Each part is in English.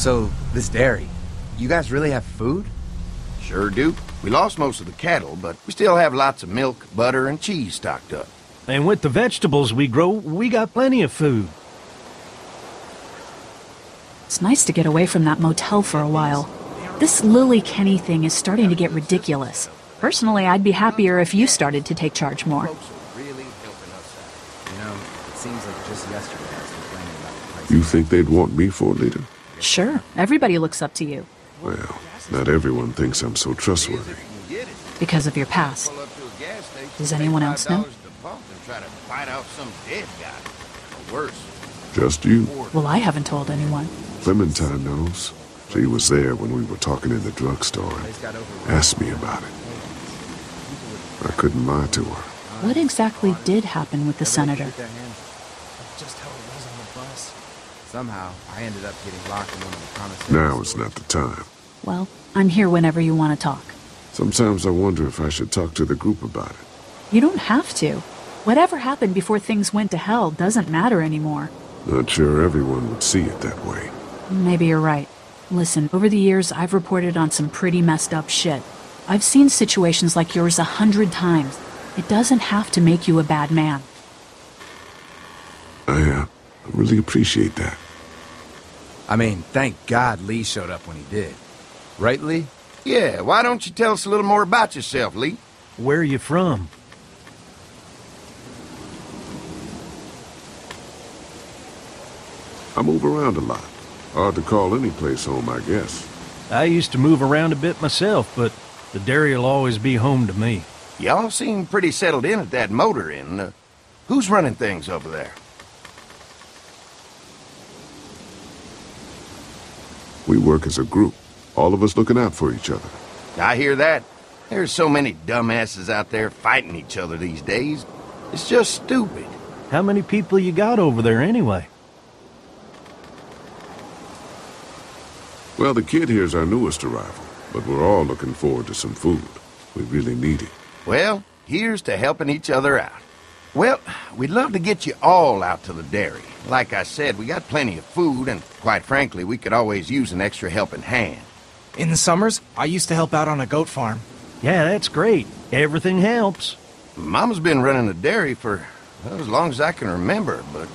So, this dairy, you guys really have food? Sure do. We lost most of the cattle, but we still have lots of milk, butter, and cheese stocked up. And with the vegetables we grow, we got plenty of food. It's nice to get away from that motel for a while. This Lily Kenny thing is starting to get ridiculous. Personally, I'd be happier if you started to take charge more. Really helping us out. You know, it seems like just yesterday I was complaining about the price. You think they'd want me for a leader? Sure, everybody looks up to you. Well, not everyone thinks I'm so trustworthy. Because of your past. Does anyone else know? Just you. Well, I haven't told anyone. Clementine knows. She was there when we were talking in the drugstore and asked me about it. I couldn't lie to her. What exactly did happen with the senator? Just how it was on the bus. Somehow, I ended up getting locked in one of the promised. Now is not the time. Well, I'm here whenever you want to talk. Sometimes I wonder if I should talk to the group about it. You don't have to. Whatever happened before things went to hell doesn't matter anymore. Not sure everyone would see it that way. Maybe you're right. Listen, over the years, I've reported on some pretty messed up shit. I've seen situations like yours 100 times. It doesn't have to make you a bad man. I really appreciate that. I mean, thank God Lee showed up when he did. Right, Lee? Yeah, why don't you tell us a little more about yourself, Lee? Where are you from? I move around a lot. Hard to call any place home, I guess. I used to move around a bit myself, but the dairy will always be home to me. Y'all seem pretty settled in at that motor inn. Who's running things over there? We work as a group, all of us looking out for each other. I hear that. There's so many dumbasses out there fighting each other these days. It's just stupid. How many people you got over there anyway? Well, the kid here's our newest arrival, but we're all looking forward to some food. We really need it. Well, here's to helping each other out. Well, we'd love to get you all out to the dairy. Like I said, we got plenty of food, and quite frankly, we could always use an extra helping hand. In the summers, I used to help out on a goat farm. Yeah, that's great. Everything helps. Mama's been running the dairy for well, as long as I can remember, but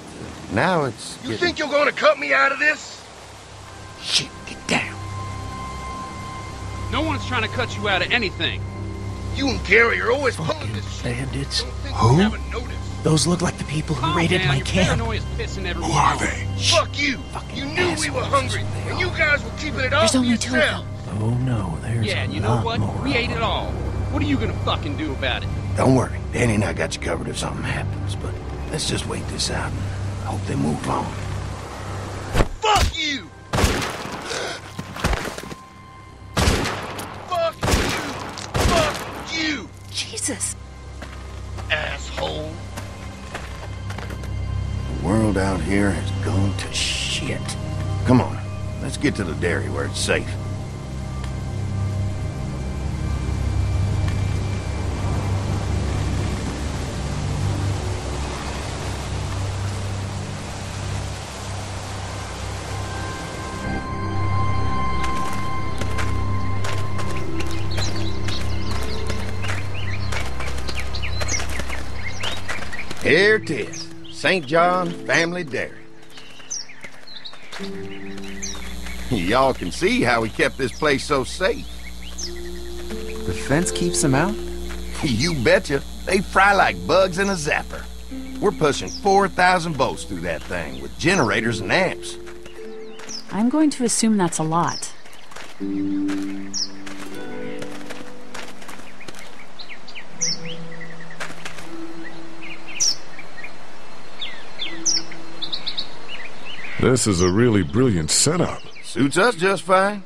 now it's You think you're gonna cut me out of this? Shit, get down. No one's trying to cut you out of anything. You and Gary are always pulling this shit. Bandits. Don't think Who? you haven't noticed. Those look like the people who Calm raided down, my your camp. paranoia's pissing everyone Who are off. they? Fuck you. You knew we were hungry, and you guys were keeping it all There's for only 2 of yourself. them. Oh no, there's Yeah, a and you know lot what? more. We ate it all. What are you gonna fucking do about it? Don't worry, Danny and I got you covered if something happens, but let's just wait this out and hope they move on. Fuck you. Fuck you. Fuck you, Jesus. asshole. The world out here has gone to shit. Come on, let's get to the dairy where it's safe. Here it is, St. John Family Dairy. Y'all can see how we kept this place so safe. The fence keeps them out? You betcha. They fry like bugs in a zapper. We're pushing 4,000 volts through that thing with generators and amps. I'm going to assume that's a lot. This is a really brilliant setup. Suits us just fine.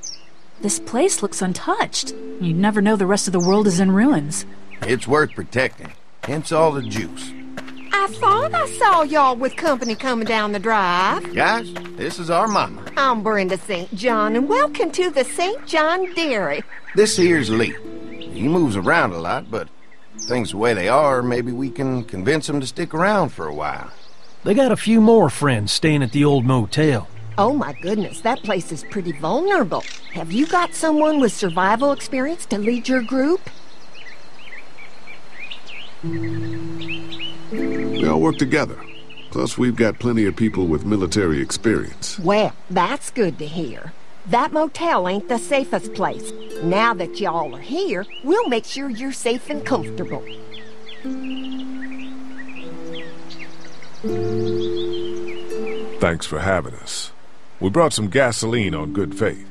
This place looks untouched. You'd never know the rest of the world is in ruins. It's worth protecting, hence all the juice. I thought I saw y'all with company coming down the drive. Guys, this is our mama. I'm Brenda St. John, and welcome to the St. John Dairy. This here's Lee. He moves around a lot, but things the way they are, maybe we can convince him to stick around for a while. They got a few more friends staying at the old motel. Oh my goodness, that place is pretty vulnerable. Have you got someone with survival experience to lead your group? We all work together. Plus, we've got plenty of people with military experience. Well, that's good to hear. That motel ain't the safest place. Now that y'all are here, we'll make sure you're safe and comfortable. Thanks for having us. We brought some gasoline on good faith.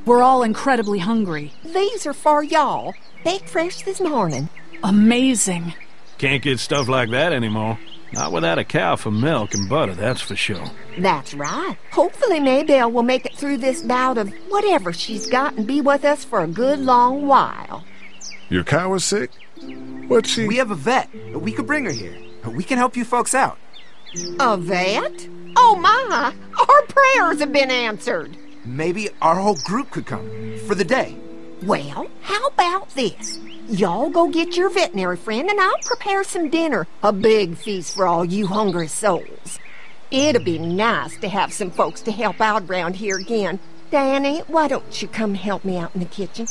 We're all incredibly hungry. These are for y'all. Baked fresh this morning. Amazing. Can't get stuff like that anymore. Not without a cow for milk and butter, that's for sure. That's right. Hopefully Maybelle will make it through this bout of whatever she's got and be with us for a good long while. Your cow is sick? What's she... We have a vet. We could bring her here. We can help you folks out. A vet? Oh my! Our prayers have been answered. Maybe our whole group could come. For the day. Well, how about this? Y'all go get your veterinary friend and I'll prepare some dinner. A big feast for all you hungry souls. It'd be nice to have some folks to help out around here again. Danny, why don't you come help me out in the kitchen?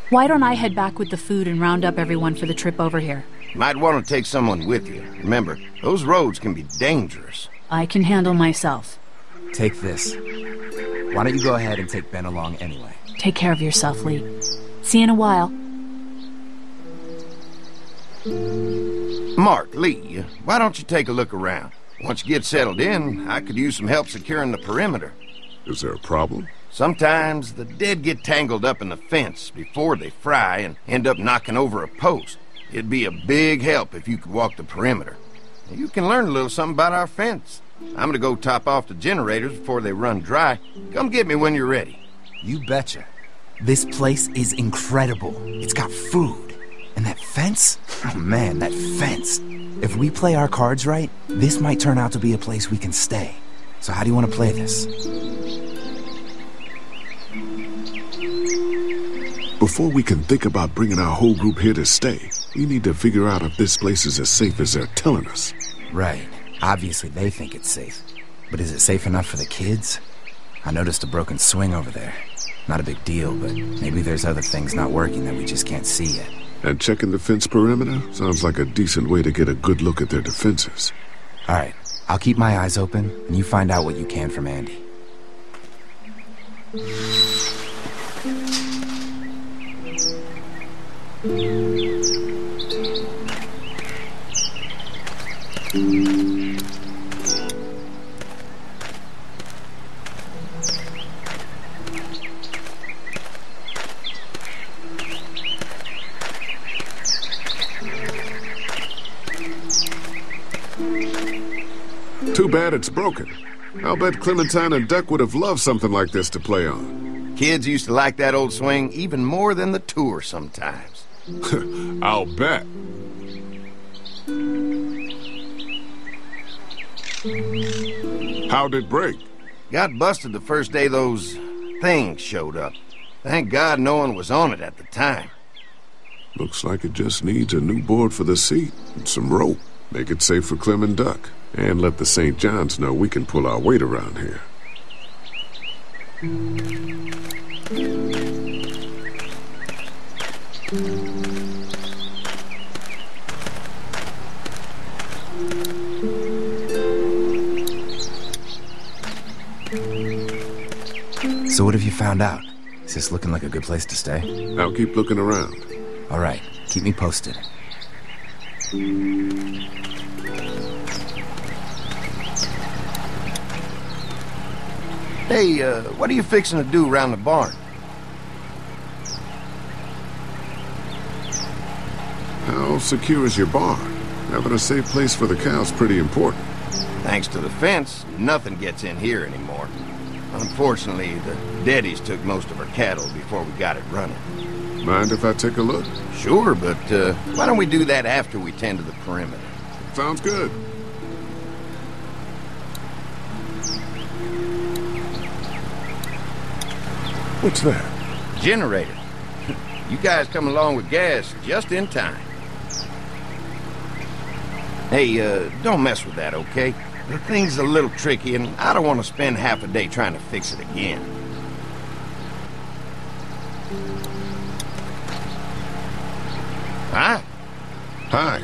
Why don't I head back with the food and round up everyone for the trip over here? Might want to take someone with you. Remember, those roads can be dangerous. I can handle myself. Take this. Why don't you go ahead and take Ben along anyway? Take care of yourself, Lee. See you in a while. Mark, Lee, why don't you take a look around? Once you get settled in, I could use some help securing the perimeter. Is there a problem? Sometimes the dead get tangled up in the fence before they fry and end up knocking over a post. It'd be a big help if you could walk the perimeter. You can learn a little something about our fence. I'm gonna go top off the generators before they run dry. Come get me when you're ready. You betcha. This place is incredible. It's got food. And that fence? Oh man, that fence. If we play our cards right, this might turn out to be a place we can stay. So how do you want to play this? Before we can think about bringing our whole group here to stay, we need to figure out if this place is as safe as they're telling us. Right. Obviously they think it's safe. But is it safe enough for the kids? I noticed a broken swing over there. Not a big deal, but maybe there's other things not working that we just can't see yet. And checking the fence perimeter sounds like a decent way to get a good look at their defenses. All right, I'll keep my eyes open, and you find out what you can from Andy. Too bad it's broken. I'll bet Clementine and Duck would have loved something like this to play on. Kids used to like that old swing even more than the tour sometimes. I'll bet. How'd it break? Got busted the first day those things showed up. Thank God no one was on it at the time. Looks like it just needs a new board for the seat and some rope. Make it safe for Clem and Duck. And let the St. John's know we can pull our weight around here. So what have you found out? Is this looking like a good place to stay? I'll keep looking around. All right, keep me posted. Hey, what are you fixing to do around the barn? How secure is your barn? Having a safe place for the cow's pretty important. Thanks to the fence, nothing gets in here anymore. Unfortunately, the Daddies took most of our cattle before we got it running. Mind if I take a look? Sure, but why don't we do that after we tend to the perimeter? Sounds good. What's that? Generator. You guys come along with gas just in time. Hey, don't mess with that, okay? The thing's a little tricky, and I don't want to spend half a day trying to fix it again. Hi. Hi.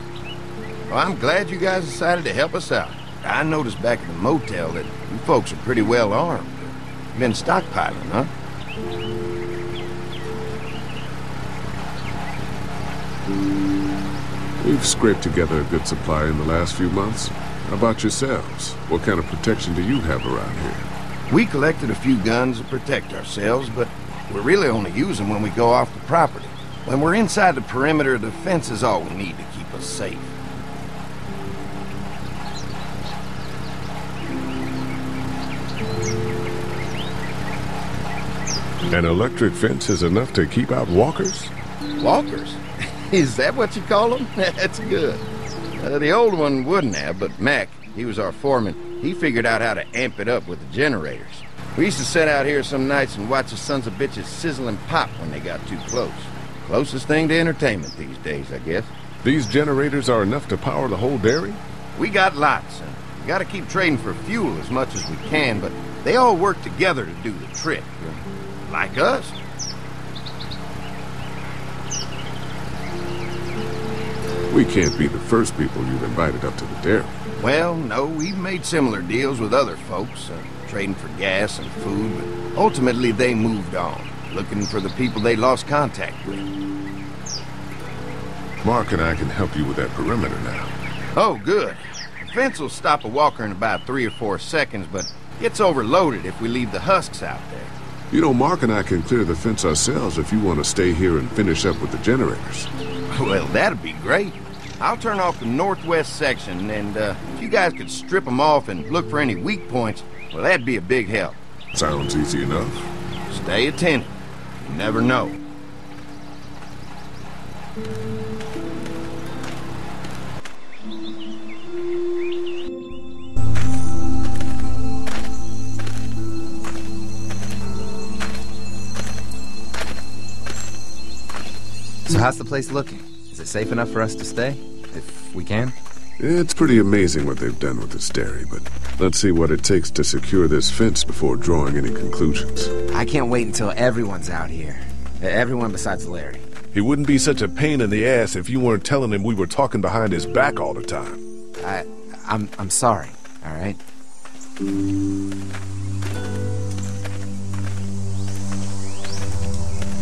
Well, I'm glad you guys decided to help us out. I noticed back at the motel that you folks are pretty well armed. Been stockpiling, huh? We've scraped together a good supply in the last few months. How about yourselves? What kind of protection do you have around here? We collected a few guns to protect ourselves, but we really only use them when we go off the property. When we're inside the perimeter, the fence is all we need to keep us safe. An electric fence is enough to keep out walkers? Walkers? Is that what you call them? That's good. The old one wouldn't have, but Mac, he was our foreman, he figured out how to amp it up with the generators. We used to sit out here some nights and watch the sons of bitches sizzle and pop when they got too close. Closest thing to entertainment these days, I guess. These generators are enough to power the whole dairy? We got lots, and we gotta keep trading for fuel as much as we can, but they all work together to do the trick. Like us. We can't be the first people you've invited up to the dairy. Well, no, we've made similar deals with other folks, trading for gas and food, but ultimately they moved on, looking for the people they lost contact with. Mark and I can help you with that perimeter now. Oh, good. The fence will stop a walker in about 3 or 4 seconds, but gets overloaded if we leave the husks out there. You know, Mark and I can clear the fence ourselves if you want to stay here and finish up with the generators. Well, that'd be great. I'll turn off the northwest section, and if you guys could strip them off and look for any weak points, well, that'd be a big help. Sounds easy enough. Stay attentive. You never know. So how's the place looking? Is it safe enough for us to stay? If we can? It's pretty amazing what they've done with this dairy, but let's see what it takes to secure this fence before drawing any conclusions. I can't wait until everyone's out here. Everyone besides Larry. He wouldn't be such a pain in the ass if you weren't telling him we were talking behind his back all the time. I'm sorry, all right?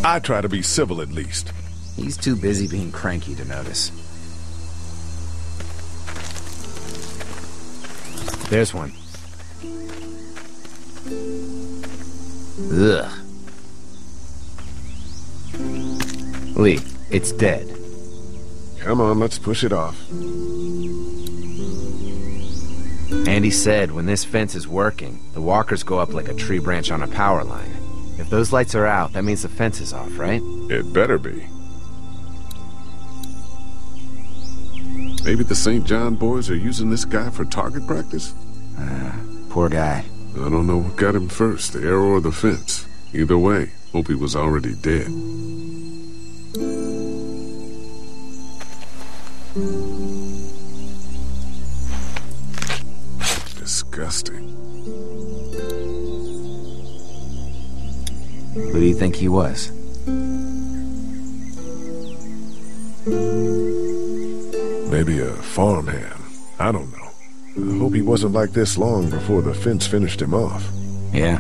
I try to be civil at least. He's too busy being cranky to notice. There's one. Ugh. Lee, it's dead. Come on, let's push it off. Andy said when this fence is working, the walkers go up like a tree branch on a power line. If those lights are out, that means the fence is off, right? It better be. Maybe the St. John boys are using this guy for target practice? Poor guy. I don't know what got him first, the arrow or the fence. Either way, hope he was already dead. Disgusting. Who do you think he was? Maybe a farmhand. I don't know. I hope he wasn't like this long before the fence finished him off. Yeah.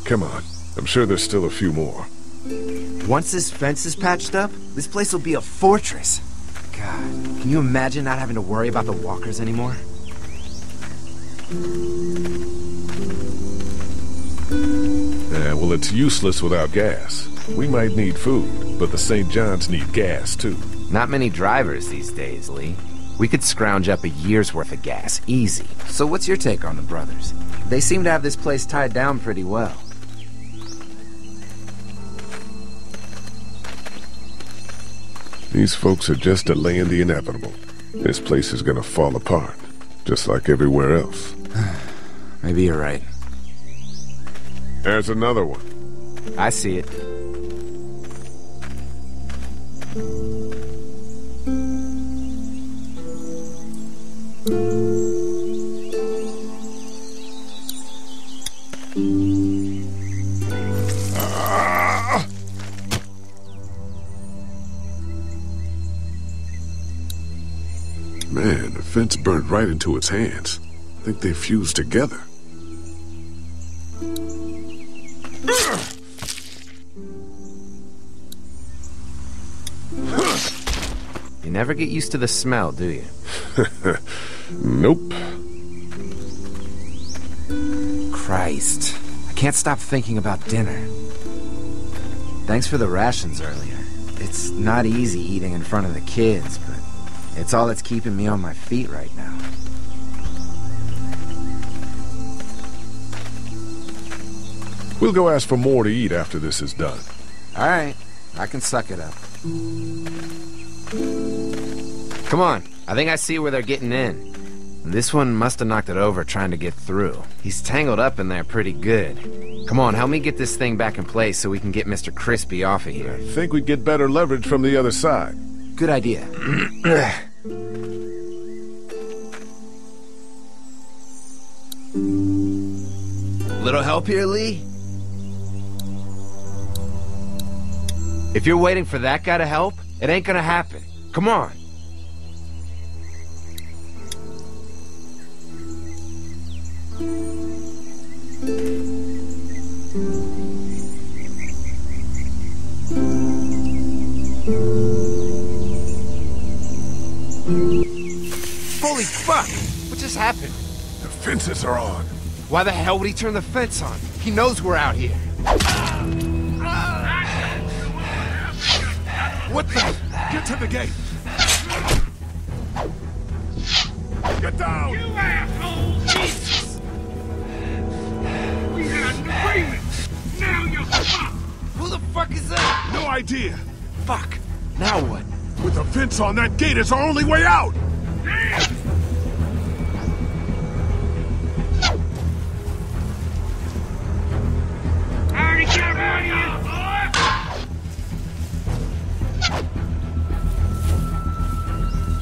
Come on. I'm sure there's still a few more. Once this fence is patched up, this place will be a fortress. God, can you imagine not having to worry about the walkers anymore? Yeah, well, it's useless without gas. We might need food, but the St. John's need gas, too. Not many drivers these days, Lee. We could scrounge up a year's worth of gas, easy. So what's your take on the brothers? They seem to have this place tied down pretty well. These folks are just delaying the inevitable. This place is gonna fall apart, just like everywhere else. Maybe you're right. There's another one. I see it. Man, the fence burnt right into its hands. I think they fused together. You never get used to the smell, do you? Nope. Christ. I can't stop thinking about dinner. Thanks for the rations earlier. It's not easy eating in front of the kids, but it's all that's keeping me on my feet right now. We'll go ask for more to eat after this is done. All right, I can suck it up. Come on, I think I see where they're getting in. This one must have knocked it over trying to get through. He's tangled up in there pretty good. Come on, help me get this thing back in place so we can get Mr. Crispy off of here. I think we'd get better leverage from the other side. Good idea. Little help here, Lee? If you're waiting for that guy to help, it ain't gonna happen. Come on. Holy fuck! What just happened? The fences are on. Why the hell would he turn the fence on? He knows we're out here. What the? Get to the gate. Get down! You asshole! Jesus! We had an agreement! Now you're fucked! Who the fuck is that? No idea. Fuck. Now what? With the fence on that gate, it's our only way out! Damn! I already got rid of you, boy!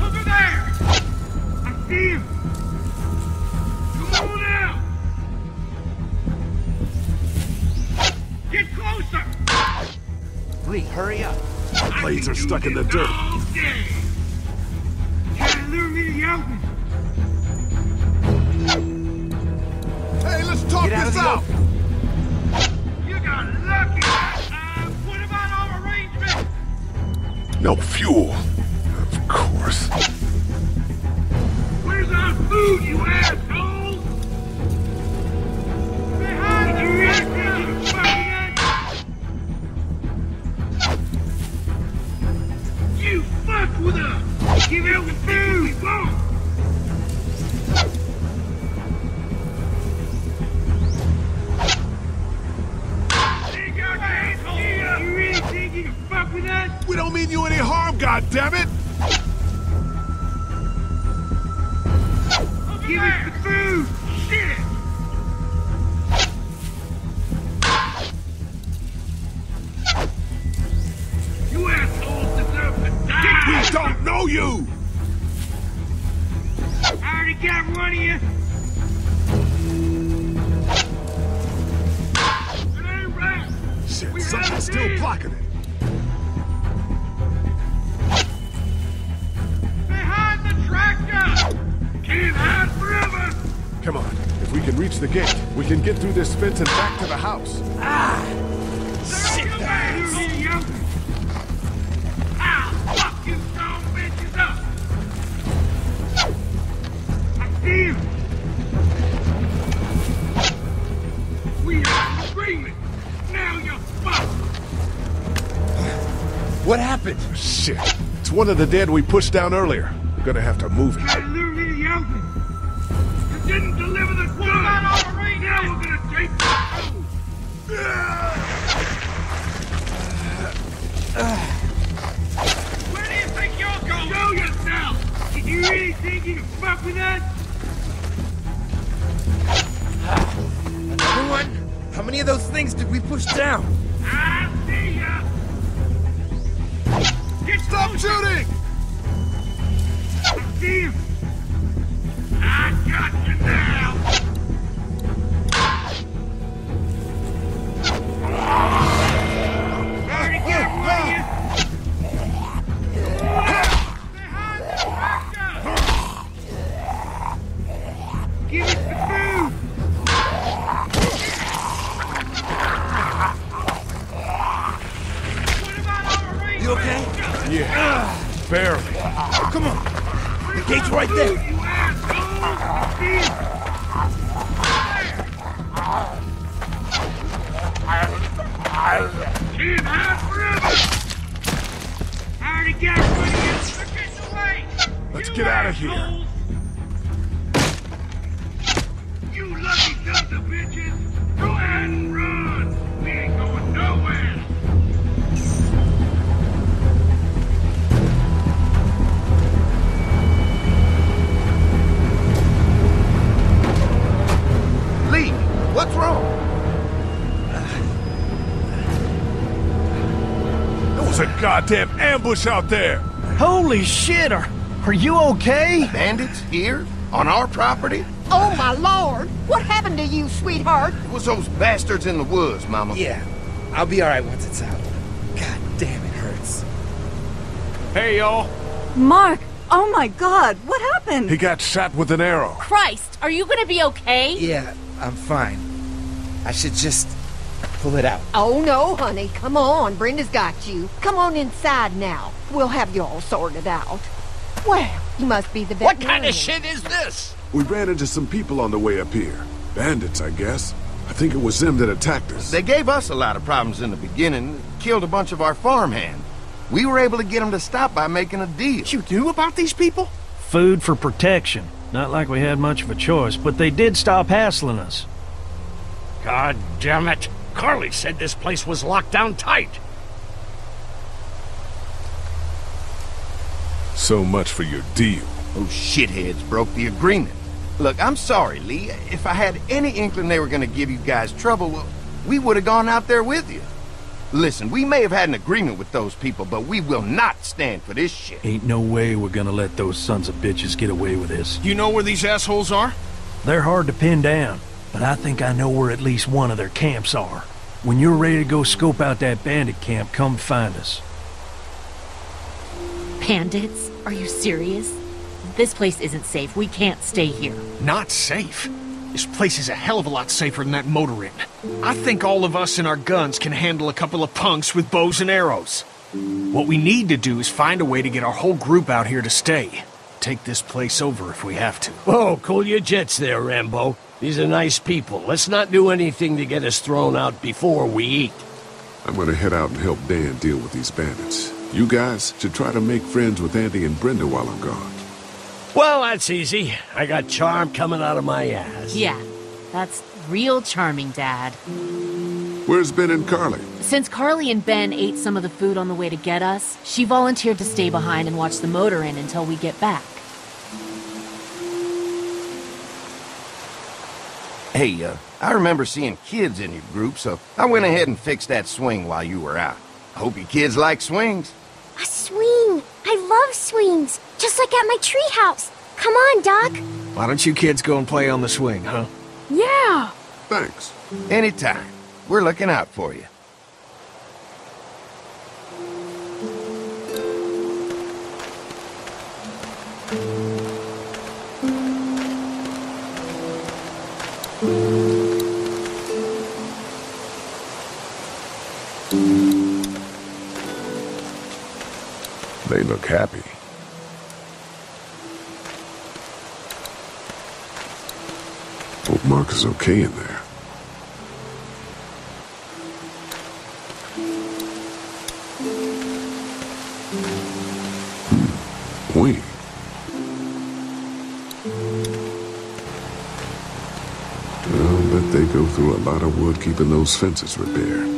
Over there! I see him! Come on out! Get closer! Lee, hurry up. The blades are stuck in the dirt. All day. Try to lure me to the open. Hey, let's talk Get out of this the out! open. You got lucky. What about our arrangement? No fuel. Of course. Where's our food, you assholes? Behind the restaurant, you fucking You fuck with us! Give out the food we want! Take our asshole! You really think you can fuck with us? We don't mean you any harm, goddammit! Give us the food! Shit! You assholes deserve to die! We don't know you! I already got one of you! It ain't right! Shit, We something's had a still deal. blocking it. Behind the tractor! Can't hide forever! Come on. If we can reach the gate, we can get through this fence and back to the house. Shit, that's... I'll fuck you strong bitches up! I see him! We have an agreement! Now you're fucked! What happened? Shit. It's one of the dead we pushed down earlier. Gonna have to move it. Try to lure me to the open! You didn't deliver the goods! Now we're gonna take the food! Where do you think you're going? Show yourself! Did you really think you could fuck with us? Another one? How many of those things did we push down? I see ya! Stop shooting! I see him! I got you now! Already got one of you! Give us the food! You okay? Yeah, barely. Come on. The gate's right there. You Can't hide forever! I already got one of you! Get away! Let's get out of here. You lucky sons of bitches! Go ahead and run! We ain't going nowhere! Lee, what's wrong? There was a goddamn ambush out there. Holy shit, are you okay? Bandits here? On our property? Oh, my lord! What happened to you, sweetheart? It was those bastards in the woods, Mama. Yeah, I'll be alright once it's out. God damn, it hurts. Hey, y'all. Mark! Oh my god, what happened? He got shot with an arrow. Christ, are you gonna be okay? Yeah, I'm fine. I should just pull it out. Oh, no, honey. Come on. Brenda's got you. Come on inside now. We'll have you all sorted out. Well, you must be the What veterinarian. kind of shit is this? We ran into some people on the way up here. Bandits, I guess. I think it was them that attacked us. They gave us a lot of problems in the beginning. Killed a bunch of our farmhands. We were able to get them to stop by making a deal. You knew about these people? Food for protection. Not like we had much of a choice, but they did stop hassling us. God damn it. Carly said this place was locked down tight. So much for your deal. Those shitheads broke the agreement. Look, I'm sorry, Lee. If I had any inkling they were gonna give you guys trouble, well, we would have gone out there with you. Listen, we may have had an agreement with those people, but we will not stand for this shit. Ain't no way we're gonna let those sons of bitches get away with this. You know where these assholes are? They're hard to pin down, but I think I know where at least one of their camps are. When you're ready to go scope out that bandit camp, come find us. Bandits? Are you serious? This place isn't safe. We can't stay here. Not safe? This place is a hell of a lot safer than that motor inn. I think all of us and our guns can handle a couple of punks with bows and arrows. What we need to do is find a way to get our whole group out here to stay. Take this place over if we have to. Oh, cool your jets there, Rambo. These are nice people. Let's not do anything to get us thrown out before we eat. I'm gonna head out and help Dan deal with these bandits. You guys should try to make friends with Andy and Brenda while I'm gone. Well, that's easy. I got charm coming out of my ass. Yeah, that's real charming, Dad. Where's Ben and Carly? Since Carly and Ben ate some of the food on the way to get us, she volunteered to stay behind and watch the motor inn until we get back. Hey, I remember seeing kids in your group, so I went ahead and fixed that swing while you were out. I hope you kids like swings. A swing! I love swings! Just like at my treehouse! Come on, Doc! Why don't you kids go and play on the swing, huh? Yeah! Thanks. Anytime. We're looking out for you. They look happy. Hope Mark is okay in there. Wait. I'll bet they go through a lot of wood keeping those fences repaired.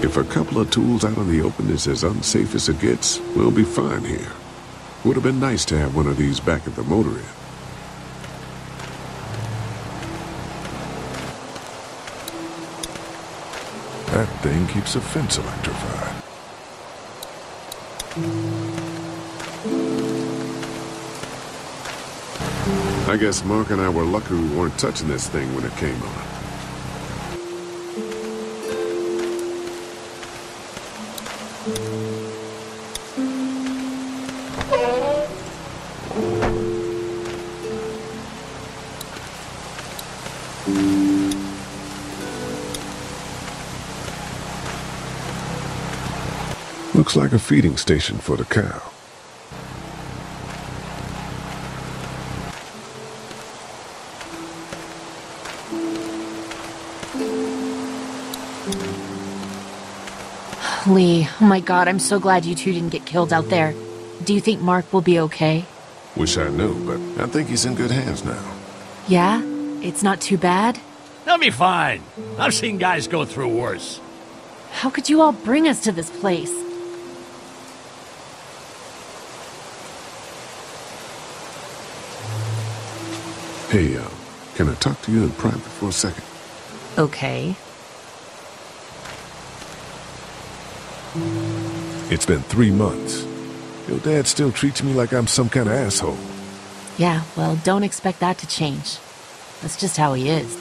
If a couple of tools out in the open is as unsafe as it gets, we'll be fine here. Would have been nice to have one of these back at the motor inn. That thing keeps a fence electrified. I guess Mark and I were lucky we weren't touching this thing when it came on. Looks like a feeding station for the cow. Lee, oh my god, I'm so glad you two didn't get killed out there. Do you think Mark will be okay? Wish I knew, but I think he's in good hands now. Yeah? It's not too bad? They'll be fine. I've seen guys go through worse. How could you all bring us to this place? Hey, can I talk to you in private for a second? Okay. It's been 3 months. Your dad still treats me like I'm some kind of asshole. Yeah, well, don't expect that to change. That's just how he is.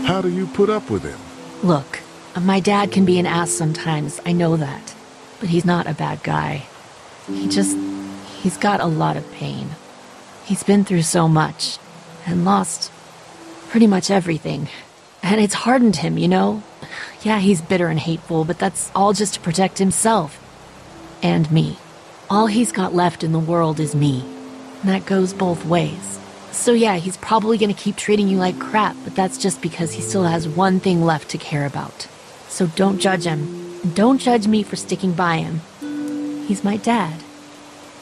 How do you put up with him? Look, my dad can be an ass sometimes, I know that. But he's not a bad guy. He's got a lot of pain. He's been through so much, and lost pretty much everything. And it's hardened him, you know? Yeah, he's bitter and hateful, but that's all just to protect himself. And me. All he's got left in the world is me. And that goes both ways. So yeah, he's probably gonna keep treating you like crap, but that's just because he still has one thing left to care about. So don't judge him. Don't judge me for sticking by him. He's my dad.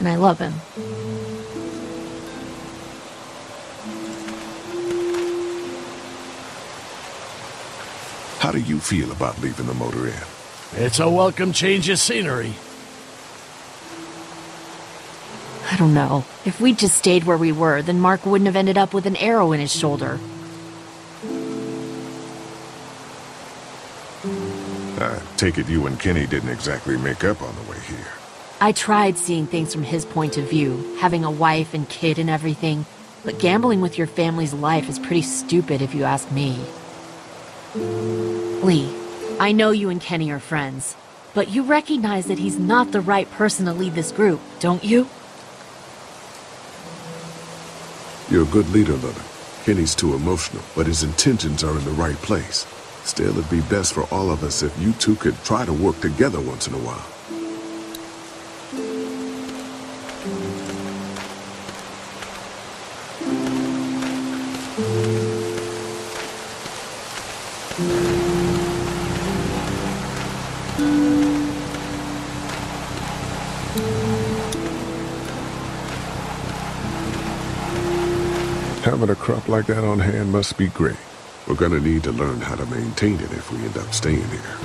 And I love him. How do you feel about leaving the motor inn? It's a welcome change of scenery. I don't know. If we'd just stayed where we were, then Mark wouldn't have ended up with an arrow in his shoulder. I take it you and Kenny didn't exactly make up on the way here. I tried seeing things from his point of view, having a wife and kid and everything, but gambling with your family's life is pretty stupid if you ask me. Lee, I know you and Kenny are friends, but you recognize that he's not the right person to lead this group, don't you? You're a good leader, Lily. Kenny's too emotional, but his intentions are in the right place. Still, it'd be best for all of us if you two could try to work together once in a while. Having a crop like that on hand must be great. We're gonna need to learn how to maintain it if we end up staying here.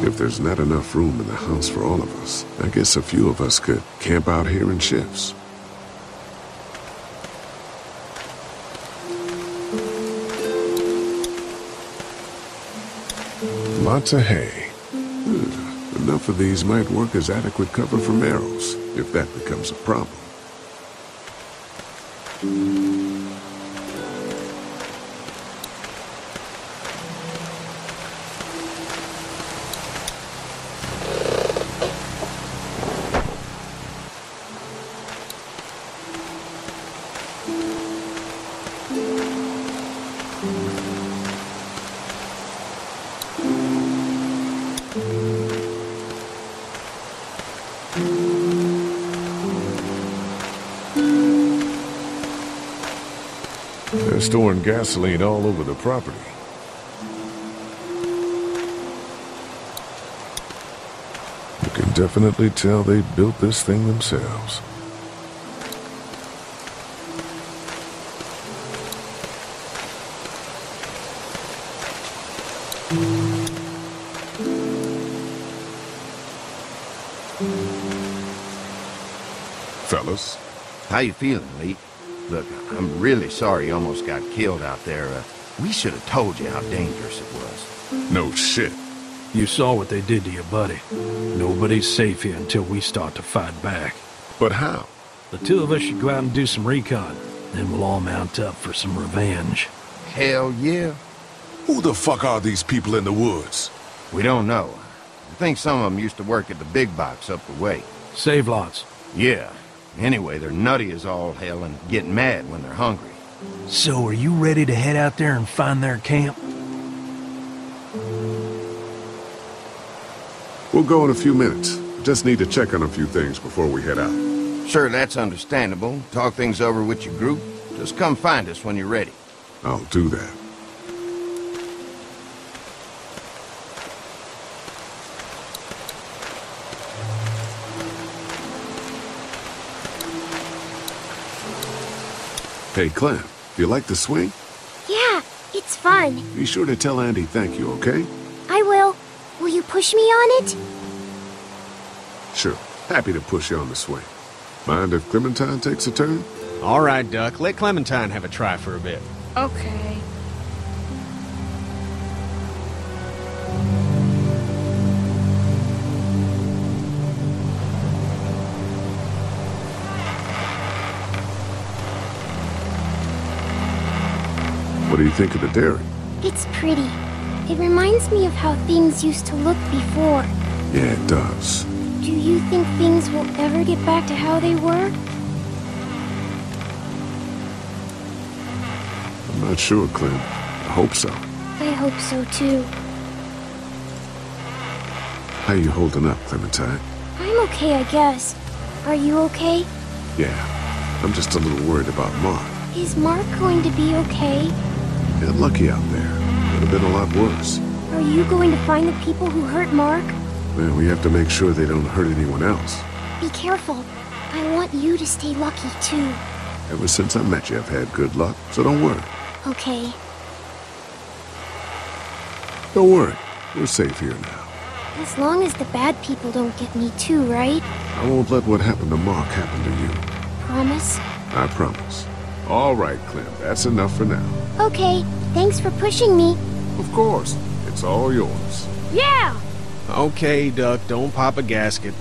If there's not enough room in the house for all of us, I guess a few of us could camp out here in shifts. Lots of hay. Enough of these might work as adequate cover from arrows, if that becomes a problem. They're storing gasoline all over the property. You can definitely tell they built this thing themselves. Fellas. How you feeling, Lee? Look, I'm really sorry you almost got killed out there. We should have told you how dangerous it was. No shit. You saw what they did to your buddy. Nobody's safe here until we start to fight back. But how? The two of us should go out and do some recon. Then we'll all mount up for some revenge. Hell yeah. Who the fuck are these people in the woods? We don't know. I think some of them used to work at the big box up the way. Save lots. Yeah. Anyway, they're nutty as all hell and get mad when they're hungry. So are you ready to head out there and find their camp? We'll go in a few minutes. Just need to check on a few things before we head out. Sure, that's understandable. Talk things over with your group. Just come find us when you're ready. I'll do that. Hey, Clem, you like the swing? Yeah, it's fun. Be sure to tell Andy thank you, okay? I will. Will you push me on it? Sure. Happy to push you on the swing. Mind if Clementine takes a turn? All right, Duck. Let Clementine have a try for a bit. Okay. What do you think of the dairy? It's pretty. It reminds me of how things used to look before. Yeah, it does. Do you think things will ever get back to how they were? I'm not sure, Clem. I hope so. I hope so, too. How you holding up, Clementine? I'm okay, I guess. Are you okay? Yeah. I'm just a little worried about Mark. Is Mark going to be okay? Got lucky out there. Could have been a lot worse. Are you going to find the people who hurt Mark? Well, we have to make sure they don't hurt anyone else. Be careful. I want you to stay lucky, too. Ever since I met you, I've had good luck, so don't worry. Okay. Don't worry. We're safe here now. As long as the bad people don't get me too, right? I won't let what happened to Mark happen to you. Promise? I promise. All right, Clem. That's enough for now. Okay. Thanks for pushing me. Of course. It's all yours. Yeah! Okay, Duck. Don't pop a gasket.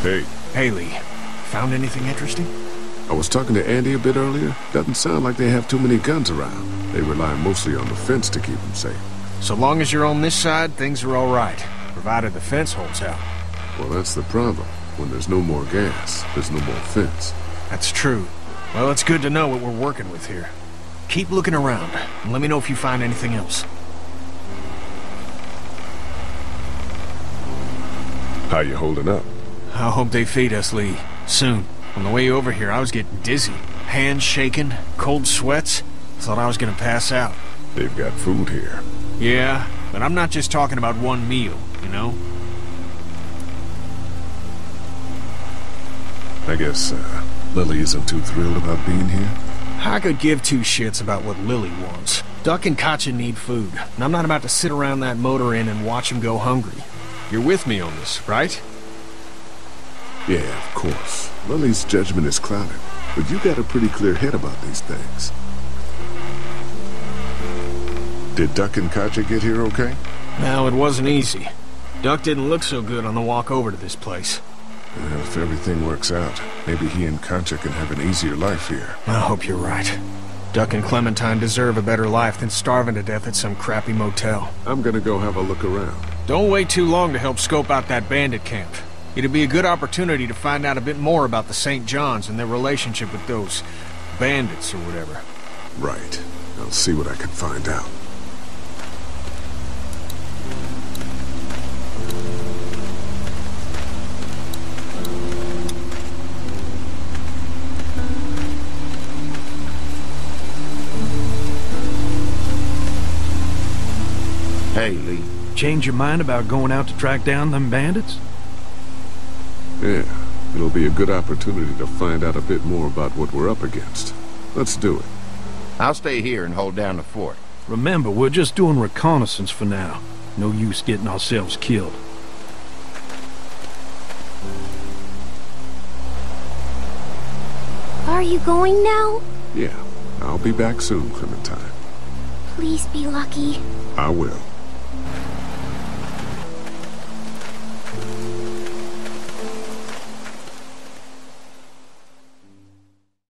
Hey. Haley, found anything interesting? I was talking to Andy a bit earlier. Doesn't sound like they have too many guns around. They rely mostly on the fence to keep them safe. So long as you're on this side, things are all right. Provided the fence holds out. Well, that's the problem. When there's no more gas, there's no more fence. That's true. Well, it's good to know what we're working with here. Keep looking around, and let me know if you find anything else. How you holding up? I hope they feed us, Lee. Soon. On the way over here, I was getting dizzy. Hands shaking, cold sweats. Thought I was gonna pass out. They've got food here. Yeah, but I'm not just talking about one meal, you know? I guess, Lily isn't too thrilled about being here? I could give two shits about what Lily wants. Duck and Katjaa need food, and I'm not about to sit around that motor inn and watch them go hungry. You're with me on this, right? Yeah, of course. Lily's judgment is clouded, but you got a pretty clear head about these things. Did Duck and Katjaa get here okay? No, it wasn't easy. Duck didn't look so good on the walk over to this place. Well, if everything works out, maybe he and Katjaa can have an easier life here. I hope you're right. Duck and Clementine deserve a better life than starving to death at some crappy motel. I'm gonna go have a look around. Don't wait too long to help scope out that bandit camp. It'd be a good opportunity to find out a bit more about the St. John's and their relationship with those bandits or whatever. Right. I'll see what I can find out. Hey, Lee. Change your mind about going out to track down them bandits? Yeah, it'll be a good opportunity to find out a bit more about what we're up against. Let's do it. I'll stay here and hold down the fort. Remember, we're just doing reconnaissance for now. No use getting ourselves killed. Are you going now? Yeah, I'll be back soon, Clementine. Please be lucky. I will.